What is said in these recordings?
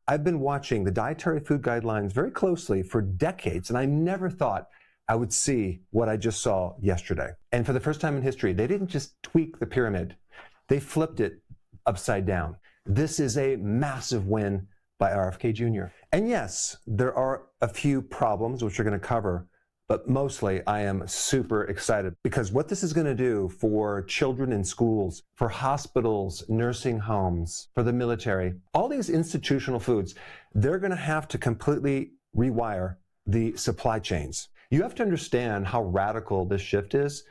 I've been watching the dietary food guidelines very closely for decades, and I never thought I would see what I just saw yesterday. And for the first time in history, they didn't just tweak the pyramid, they flipped it upside down. This is a massive win by RFK Jr. And yes, there are a few problems which we're going to cover, but mostly I am super excited because what this is going to do for children in schools, for hospitals, nursing homes, for the military, all these institutional foods, they're going to have to completely rewire the supply chains. You have to understand how radical this shift is.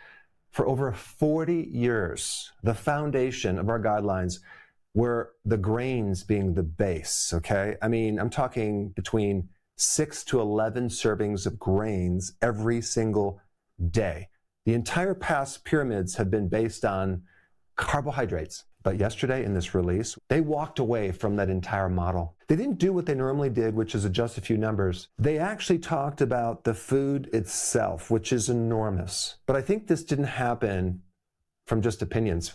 For over 40 years, the foundation of our guidelines were the grains being the base, okay? I mean, I'm talking between 6 to 11 servings of grains every single day. The entire past pyramids have been based on carbohydrates. But yesterday in this release, they walked away from that entire model. They didn't do what they normally did, which is adjust a few numbers. They actually talked about the food itself, which is enormous. But I think this didn't happen from just opinions.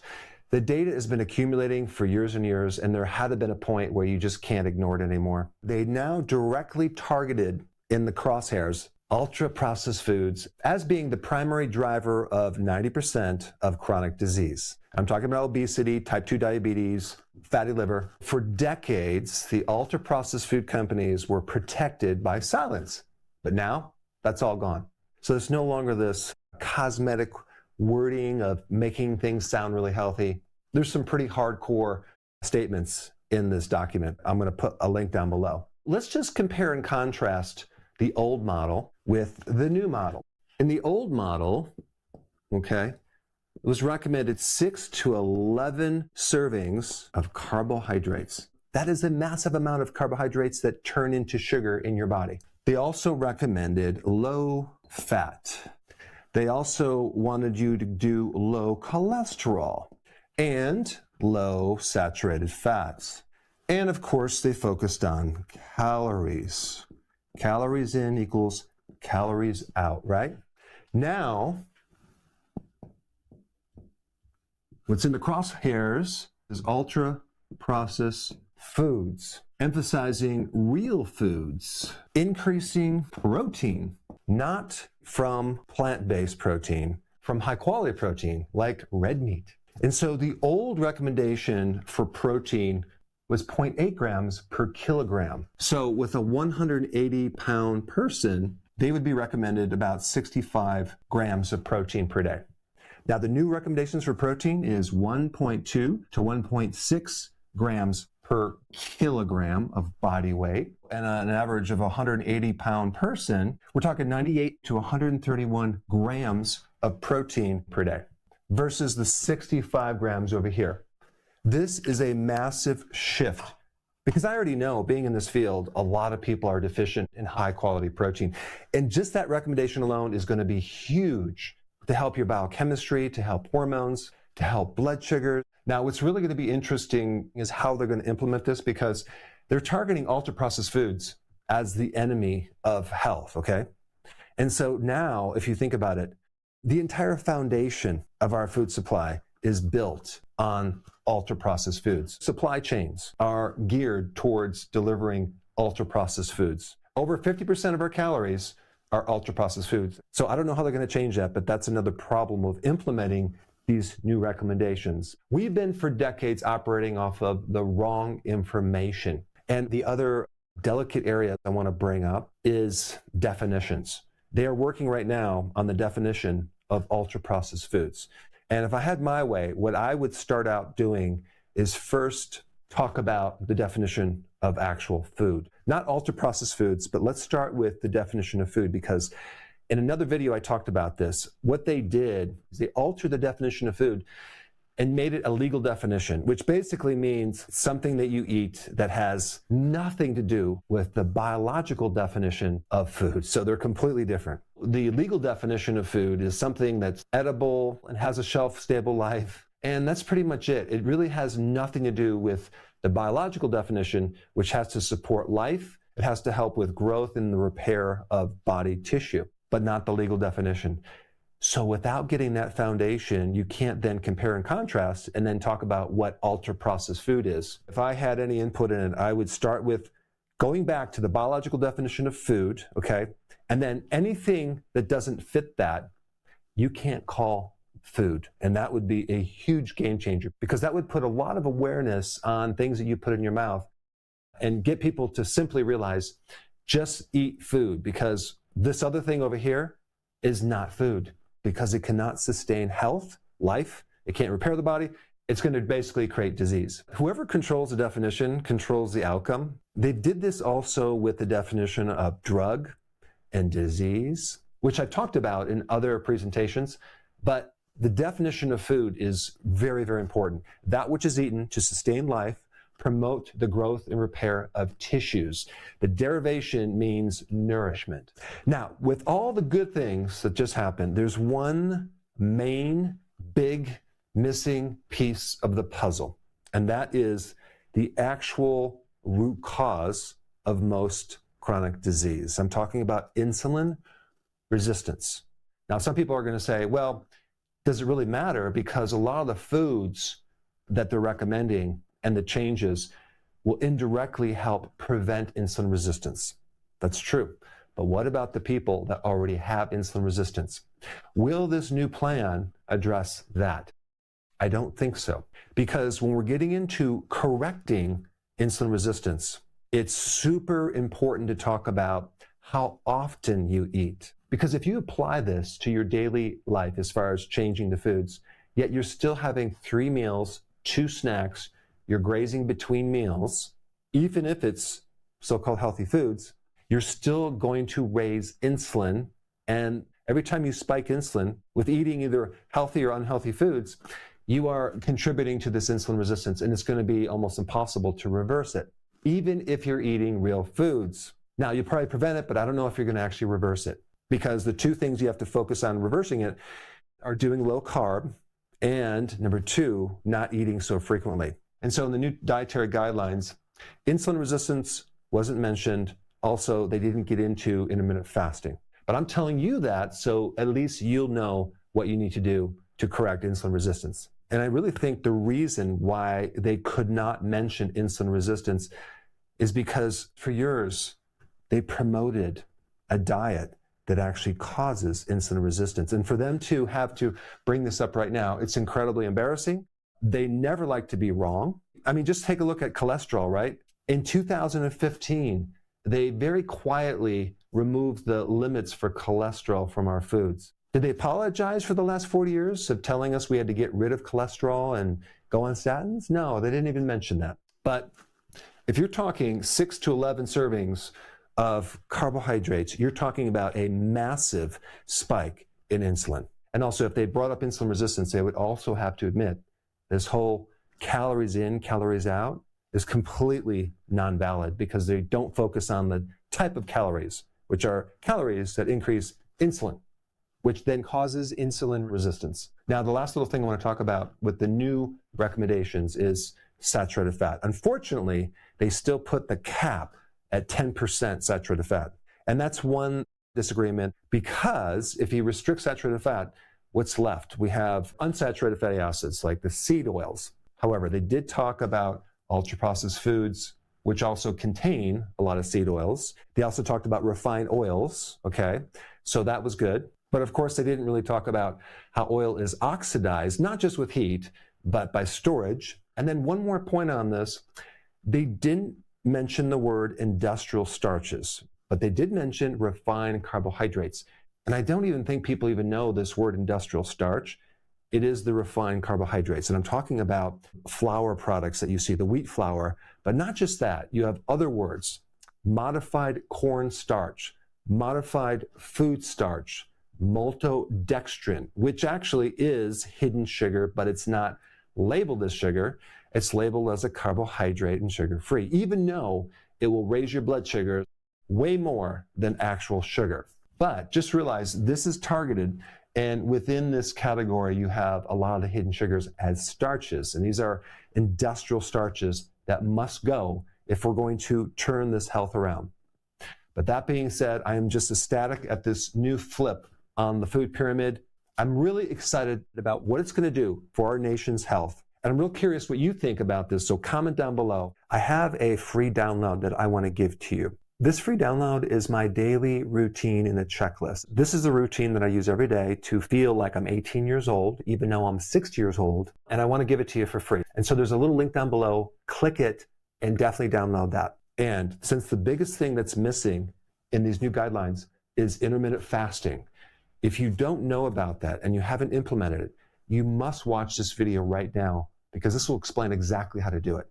The data has been accumulating for years and years, and there had been a point where you just can't ignore it anymore. They now directly targeted in the crosshairs ultra-processed foods as being the primary driver of 90% of chronic disease. I'm talking about obesity, type 2 diabetes, fatty liver. For decades, the ultra-processed food companies were protected by silence, but now that's all gone. So there's no longer this cosmetic wording of making things sound really healthy. There's some pretty hardcore statements in this document. I'm going to put a link down below. Let's just compare and contrast the old model with the new model. In the old model, okay, it was recommended 6 to 11 servings of carbohydrates. That is a massive amount of carbohydrates that turn into sugar in your body. They also recommended low fat. They also wanted you to do low cholesterol and low saturated fats. And of course, they focused on calories. Calories in equals calories out, right? Now, what's in the crosshairs is ultra-processed foods, emphasizing real foods, increasing protein, not from plant-based protein, from high-quality protein like red meat. And so the old recommendation for protein was 0.8 grams per kilogram. So with a 180-pound person, they would be recommended about 65 grams of protein per day. Now, the new recommendations for protein is 1.2 to 1.6 grams per kilogram of body weight. And an average of a 180-pound person, we're talking 98 to 131 grams of protein per day versus the 65 grams over here. This is a massive shift because I already know, being in this field, a lot of people are deficient in high-quality protein. And just that recommendation alone is going to be huge to help your biochemistry, to help hormones, to help blood sugar. Now, what's really going to be interesting is how they're going to implement this because they're targeting ultra-processed foods as the enemy of health, okay? And so now, if you think about it, the entire foundation of our food supply is built on ultra-processed foods. Supply chains are geared towards delivering ultra-processed foods. Over 50% of our calories are ultra-processed foods. So I don't know how they're going to change that, but that's another problem with implementing these new recommendations. We've been for decades operating off of the wrong information. And the other delicate area I want to bring up is definitions. They are working right now on the definition of ultra-processed foods. And if I had my way, what I would start out doing is first talk about the definition of actual food. Not ultra-processed foods, but let's start with the definition of food because in another video I talked about this. What they did is they altered the definition of food and made it a legal definition, which basically means something that you eat that has nothing to do with the biological definition of food. So they're completely different. The legal definition of food is something that's edible and has a shelf-stable life, and that's pretty much it. It really has nothing to do with the biological definition, which has to support life. It has to help with growth and the repair of body tissue, but not the legal definition. So without getting that foundation, you can't then compare and contrast and then talk about what ultra-processed food is. If I had any input in it, I would start with going back to the biological definition of food, okay, and then anything that doesn't fit that, you can't call food. And that would be a huge game changer, because that would put a lot of awareness on things that you put in your mouth and get people to simply realize, just eat food, because this other thing over here is not food, because it cannot sustain health, life, it can't repair the body, it's going to basically create disease. Whoever controls the definition controls the outcome. They did this also with the definition of drug and disease, which I've talked about in other presentations, but the definition of food is very, very important. That which is eaten to sustain life, promote the growth and repair of tissues. The derivation means nourishment. Now, with all the good things that just happened, there's one main, big, missing piece of the puzzle, and that is the actual root cause of most chronic disease. I'm talking about insulin resistance. Now, some people are going to say, well, does it really matter? Because a lot of the foods that they're recommending and the changes will indirectly help prevent insulin resistance. That's true. But what about the people that already have insulin resistance? Will this new plan address that? I don't think so. Because when we're getting into correcting insulin resistance, it's super important to talk about how often you eat. Because if you apply this to your daily life as far as changing the foods, yet you're still having 3 meals, 2 snacks, you're grazing between meals, even if it's so-called healthy foods, you're still going to raise insulin. And every time you spike insulin with eating either healthy or unhealthy foods, you are contributing to this insulin resistance, and it's going to be almost impossible to reverse it, even if you're eating real foods. Now, you probably prevent it, but I don't know if you're going to actually reverse it, because the 2 things you have to focus on reversing it are doing low carb and, number 2, not eating so frequently. And so in the new dietary guidelines, insulin resistance wasn't mentioned. Also, they didn't get into intermittent fasting. But I'm telling you that so at least you'll know what you need to do to correct insulin resistance. And I really think the reason why they could not mention insulin resistance is because for years, they promoted a diet that actually causes insulin resistance. And for them to have to bring this up right now, it's incredibly embarrassing. They never like to be wrong. I mean, just take a look at cholesterol, right? In 2015, they very quietly removed the limits for cholesterol from our foods. Did they apologize for the last 40 years of telling us we had to get rid of cholesterol and go on statins? No, they didn't even mention that. But if you're talking 6 to 11 servings of carbohydrates, you're talking about a massive spike in insulin. And also, if they brought up insulin resistance, they would also have to admit this whole calories in, calories out is completely non-valid, because they don't focus on the type of calories, which are calories that increase insulin, which then causes insulin resistance. Now, the last little thing I want to talk about with the new recommendations is saturated fat. Unfortunately, they still put the cap at 10% saturated fat. And that's one disagreement, because if you restrict saturated fat, what's left? We have unsaturated fatty acids like the seed oils. However, they did talk about ultra-processed foods, which also contain a lot of seed oils. They also talked about refined oils, okay? So that was good. But of course, they didn't really talk about how oil is oxidized, not just with heat, but by storage. And then one more point on this, they didn't mention the word industrial starches, but they did mention refined carbohydrates. And I don't even think people even know this word industrial starch. It is the refined carbohydrates. And I'm talking about flour products that you see, the wheat flour, but not just that. You have other words, modified corn starch, modified food starch, maltodextrin, which actually is hidden sugar, but it's not labeled as sugar. It's labeled as a carbohydrate and sugar-free, even though it will raise your blood sugar way more than actual sugar. But just realize this is targeted, and within this category, you have a lot of the hidden sugars as starches, and these are industrial starches that must go if we're going to turn this health around. But that being said, I am just ecstatic at this new flip on the food pyramid. I'm really excited about what it's going to do for our nation's health. And I'm real curious what you think about this, so comment down below. I have a free download that I want to give to you. This free download is my daily routine in a checklist. This is a routine that I use every day to feel like I'm 18 years old, even though I'm 60 years old, and I want to give it to you for free. And so there's a little link down below. Click it and definitely download that. And since the biggest thing that's missing in these new guidelines is intermittent fasting, if you don't know about that and you haven't implemented it, you must watch this video right now because this will explain exactly how to do it.